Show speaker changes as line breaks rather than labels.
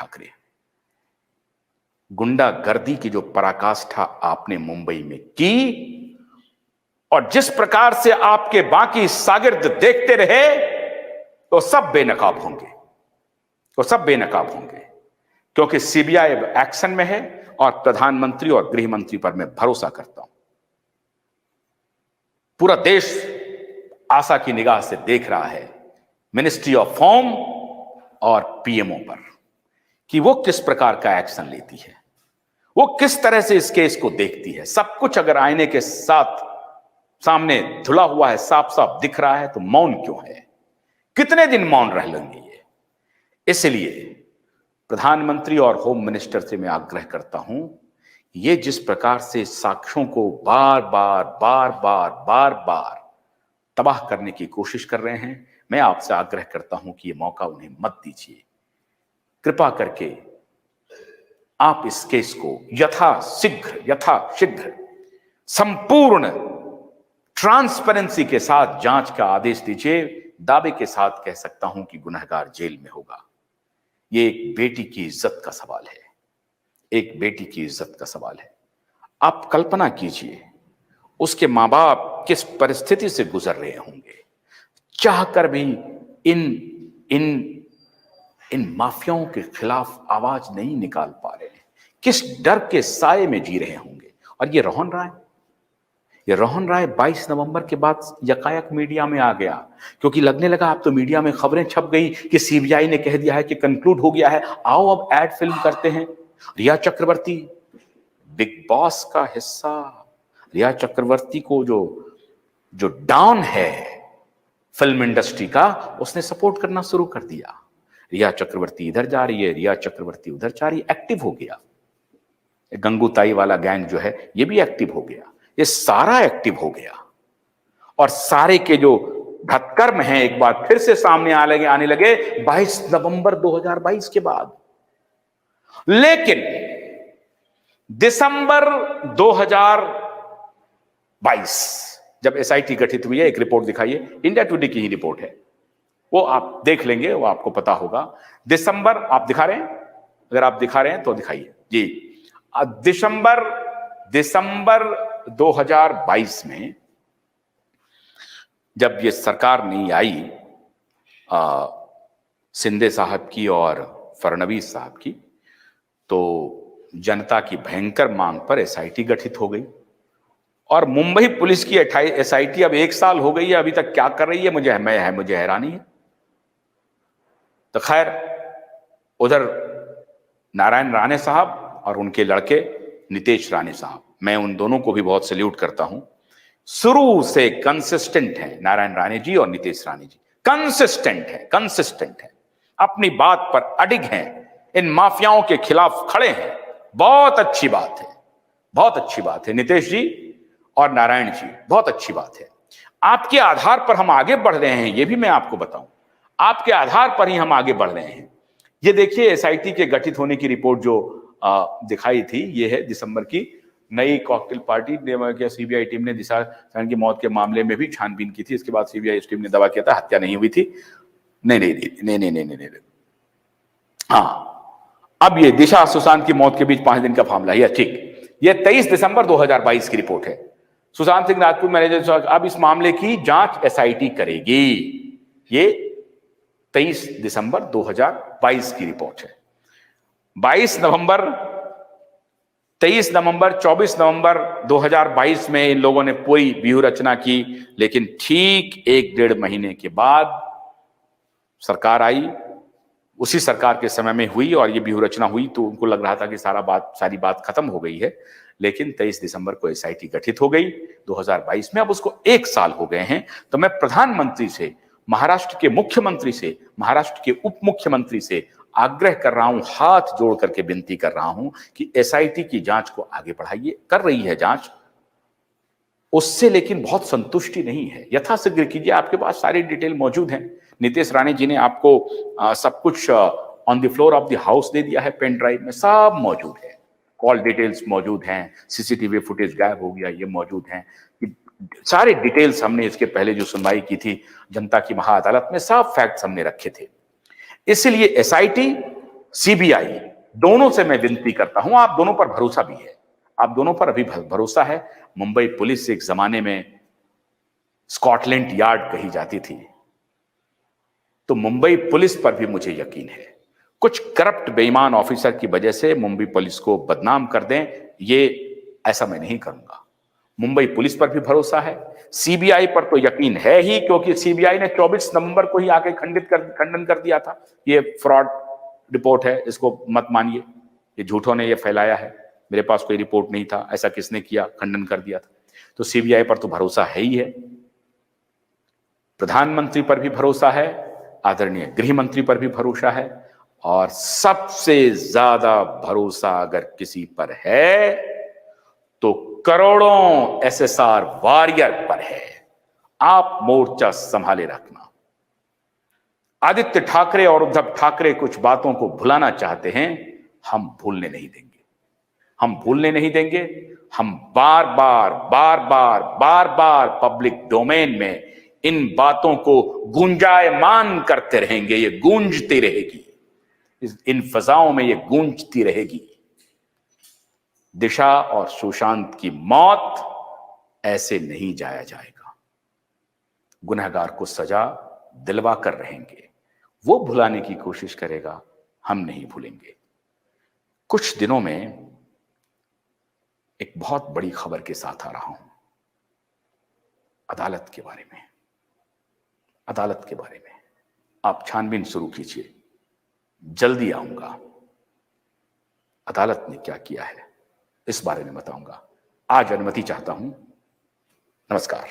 ठाकरे, गुंडागर्दी की जो पराकाष्ठा आपने मुंबई में की और जिस प्रकार से आपके बाकी शागिर्द देखते रहे, तो सब बेनकाब होंगे, तो सब बेनकाब होंगे, क्योंकि सीबीआई एक्शन में है और प्रधानमंत्री और गृह मंत्री पर मैं भरोसा करता हूं। पूरा देश आशा की निगाह से देख रहा है मिनिस्ट्री ऑफ होम और पीएमओ पर कि वो किस प्रकार का एक्शन लेती है, वो किस तरह से इस केस को देखती है। सब कुछ अगर आईने के साथ सामने धुला हुआ है, साफ साफ दिख रहा है, तो मौन क्यों है? कितने दिन मौन रह लेंगे ये? इसलिए प्रधानमंत्री और होम मिनिस्टर से मैं आग्रह करता हूं, ये जिस प्रकार से साक्ष्यों को बार बार बार बार बार बार तबाह करने की कोशिश कर रहे हैं, मैं आपसे आग्रह करता हूं कि ये मौका उन्हें मत दीजिए। कृपा करके आप इस केस को यथाशीघ्र संपूर्ण ट्रांसपेरेंसी के साथ जांच का आदेश दीजिए। दावे के साथ कह सकता हूं कि गुनहगार जेल में होगा। ये एक बेटी की इज्जत का सवाल है, एक बेटी की इज्जत का सवाल है। आप कल्पना कीजिए उसके मां बाप किस परिस्थिति से गुजर रहे होंगे, चाहकर भी इन इन इन माफियाओं के खिलाफ आवाज नहीं निकाल पा रहे हैं, किस डर के साए में जी रहे होंगे। और ये रोहन राय 22 नवंबर के बाद यकायक मीडिया में आ गया, क्योंकि लगने लगा अब तो मीडिया में खबरें छप गई कि सीबीआई ने कह दिया है कि कंक्लूड हो गया है, आओ अब एड फिल्म करते हैं। रिया चक्रवर्ती बिग बॉस का हिस्सा, रिया चक्रवर्ती को जो डॉन है फिल्म इंडस्ट्री का, उसने सपोर्ट करना शुरू कर दिया। रिया चक्रवर्ती इधर जा रही है, रिया चक्रवर्ती उधर जा रही है, एक्टिव हो गया। गंगूताई वाला गैंग जो है ये भी एक्टिव हो गया, ये सारा एक्टिव हो गया। और सारे के जो भत्कर्म हैं एक बार फिर से सामने आने लगे 22 नवंबर 2022 के बाद। लेकिन दिसंबर 2022 जब एसआईटी गठित हुई है, एक रिपोर्ट दिखाइए, इंडिया टुडे की ही रिपोर्ट है, वो आप देख लेंगे, वो आपको पता होगा। दिसंबर आप दिखा रहे हैं, अगर आप दिखा रहे हैं तो दिखाइए जी। दिसंबर 2022 में जब ये सरकार नहीं आई शिंदे साहब की और फडणवीस साहब की, तो जनता की भयंकर मांग पर एसआईटी गठित हो गई। और मुंबई पुलिस की एसआईटी अब 1 साल हो गई है, अभी तक क्या कर रही है मुझे हैरानी है। तो खैर, उधर नारायण राणे साहब और उनके लड़के नितेश राणे साहब, मैं उन दोनों को भी बहुत सैल्यूट करता हूं। शुरू से कंसिस्टेंट है नारायण राणे जी और नितेश राणे जी, कंसिस्टेंट है, अपनी बात पर अडिग हैं, इन माफियाओं के खिलाफ खड़े हैं। बहुत अच्छी बात है, बहुत अच्छी बात है नितेश जी और नारायण जी, बहुत अच्छी बात है। आपके आधार पर हम आगे बढ़ रहे हैं, ये भी मैं आपको बताऊं, आपके आधार पर ही हम आगे बढ़ रहे हैं। ये देखिए एसआईटी के गठित होने की रिपोर्ट जो दिखाई थी, ये है दिसंबर की। नई कॉकटेल पार्टी सीबीआई टीम ने दिशा सेन की मौत के मामले में भी छानबीन की थी। इसके बाद सीबीआई टीम ने दावा किया था हत्या नहीं हुई थी। नहीं। हाँ, अब ये दिशा सुशांत की मौत के बीच 5 दिन का मामला है, ठीक। ये 23 दिसंबर 2022 की रिपोर्ट है। सुशांत सिंह राजपूत मैनेजर, अब इस मामले की जांच एसआईटी करेगी। ये 23 दिसंबर 2022 की रिपोर्ट है। 23 नवंबर 24 नवंबर 2022 में इन लोगों ने पूरी व्यूह रचना की, लेकिन ठीक 1-1.5 महीने के बाद सरकार आई। उसी सरकार के समय में हुई और ये व्यूह रचना हुई, तो उनको लग रहा था कि सारी बात खत्म हो गई है। लेकिन 23 दिसंबर को एसआईटी गठित हो गई 2022 में। अब उसको 1 साल हो गए हैं। तो मैं प्रधानमंत्री से, महाराष्ट्र के मुख्यमंत्री से, महाराष्ट्र के उप मुख्यमंत्री से आग्रह कर रहा हूं, हाथ जोड़ करके विनती कर रहा हूं कि एसआईटी की जांच को आगे बढ़ाइए। कर रही है जांच, उससे लेकिन बहुत संतुष्टि नहीं है। यथाशीघ्र कीजिए, आपके पास सारी डिटेल मौजूद है। नितेश राणे जी ने आपको सब कुछ on the floor of the house दे दिया है, पेन ड्राइव में सब मौजूद है। कॉल डिटेल्स मौजूद हैं, सीसीटीवी फुटेज गायब हो गया ये मौजूद हैं। सारे डिटेल्स हमने इसके पहले जो सुनवाई की थी जनता की महाअदालत में, सब फैक्ट्स हमने रखे थे। इसलिए एसआईटी सीबीआई, दोनों से मैं विनती करता हूं, आप दोनों पर भरोसा भी है, आप दोनों पर अभी भरोसा है। मुंबई पुलिस एक जमाने में स्कॉटलैंड यार्ड कही जाती थी, तो मुंबई पुलिस पर भी मुझे यकीन है। कुछ करप्ट बेईमान ऑफिसर की वजह से मुंबई पुलिस को बदनाम कर दें, ये ऐसा मैं नहीं करूंगा। मुंबई पुलिस पर भी भरोसा है, सीबीआई पर तो यकीन है ही, क्योंकि सीबीआई ने 24 नवंबर को ही आके खंडन कर दिया था, ये फ्रॉड रिपोर्ट है, इसको मत मानिए, ये झूठों ने ये फैलाया है, मेरे पास कोई रिपोर्ट नहीं था, ऐसा किसने किया, खंडन कर दिया था। तो सीबीआई पर तो भरोसा है ही है, प्रधानमंत्री पर भी भरोसा है, आदरणीय गृह मंत्री पर भी भरोसा है, और सबसे ज्यादा भरोसा अगर किसी पर है तो करोड़ों एसएसआर वॉरियर पर है। आप मोर्चा संभाले रखना। आदित्य ठाकरे और उद्धव ठाकरे कुछ बातों को भुलाना चाहते हैं, हम भूलने नहीं देंगे, हम भूलने नहीं देंगे। हम बार बार पब्लिक डोमेन में इन बातों को गुंजायमान करते रहेंगे, ये गूंजती रहेगी, इन फजाओं में ये गूंजती रहेगी। दिशा और सुशांत की मौत ऐसे नहीं जाया जाएगा, गुनहगार को सजा दिलवा कर रहेंगे, वो भुलाने की कोशिश करेगा, हम नहीं भूलेंगे। कुछ दिनों में एक बहुत बड़ी खबर के साथ आ रहा हूं, अदालत के बारे में। अदालत के बारे में आप छानबीन शुरू कीजिए, जल्दी आऊंगा। अदालत ने क्या किया है इस बारे में बताऊंगा। आज अनुमति चाहता हूं। नमस्कार।